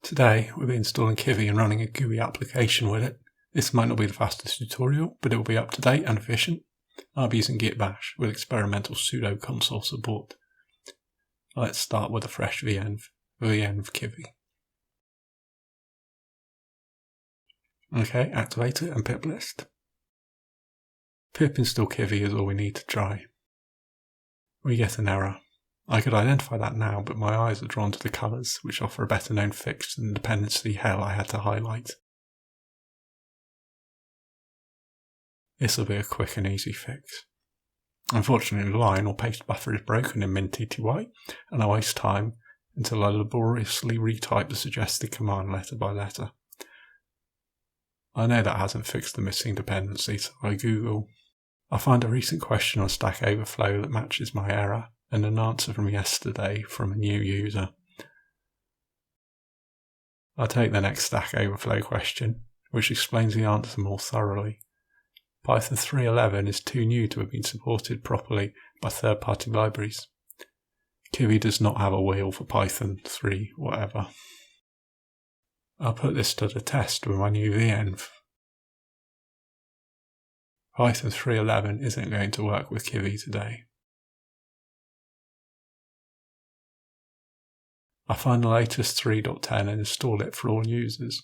Today we'll be installing Kivy and running a GUI application with it. This might not be the fastest tutorial, but it will be up to date and efficient. I'll be using Git Bash with experimental pseudo-console support. Let's start with a fresh VM of Kivy. Okay, activate it and pip list. Pip install Kivy is all we need to try. We get an error. I could identify that now, but my eyes are drawn to the colours, which offer a better known fix than the dependency hell I had to highlight. This will be a quick and easy fix. Unfortunately, the line or paste buffer is broken in min_tty, and I waste time until I laboriously retype the suggested command letter by letter. I know that hasn't fixed the missing dependency, so I Google. I find a recent question on Stack Overflow that matches my error, and an answer from yesterday from a new user. I take the next Stack Overflow question, which explains the answer more thoroughly. Python 3.11 is too new to have been supported properly by third-party libraries. Kivy does not have a wheel for Python 3 whatever. I'll put this to the test with my new venv. Python 3.11 isn't going to work with Kivy today. I find the latest 3.10 and install it for all users.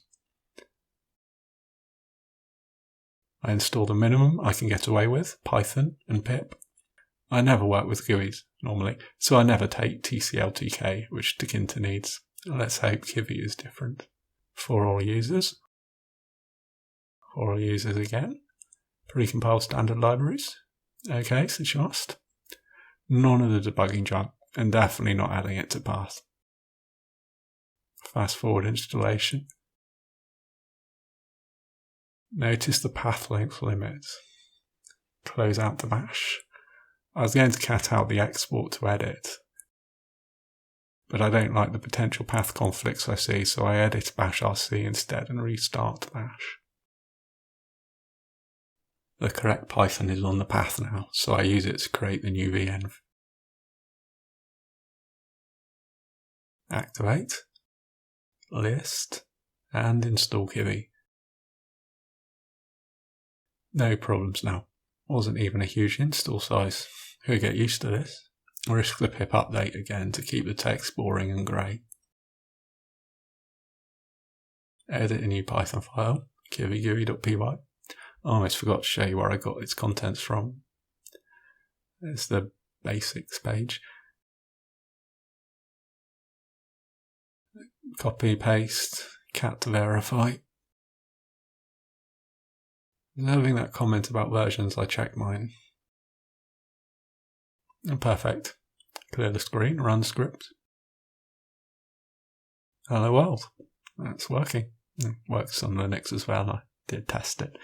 I install the minimum I can get away with, Python and pip. I never work with GUIs normally, so I never take tcl_tk, which Tkinter needs. Let's hope Kivy is different. For all users. For all users again. Precompile standard libraries. Okay, since you asked. None of the debugging junk, and definitely not adding it to path. Fast forward installation. Notice the path length limits. Close out the bash. I was going to cat out the export to edit, but I don't like the potential path conflicts I see, so I edit bash rc instead and restart bash. The correct Python is on the path now, so I use it to create the new venv. Activate, list, and install Kivy. No problems now. Wasn't even a huge install size. Who'll get used to this? Risk the pip update again to keep the text boring and grey. Edit a new Python file, kivy.py. I almost forgot to show you where I got its contents from. There's the basics page. Copy, paste, cat to verify. Observing that comment about versions, I check mine. Perfect. Clear the screen, run script. Hello world. That's working. It works on Linux as well. I did test it.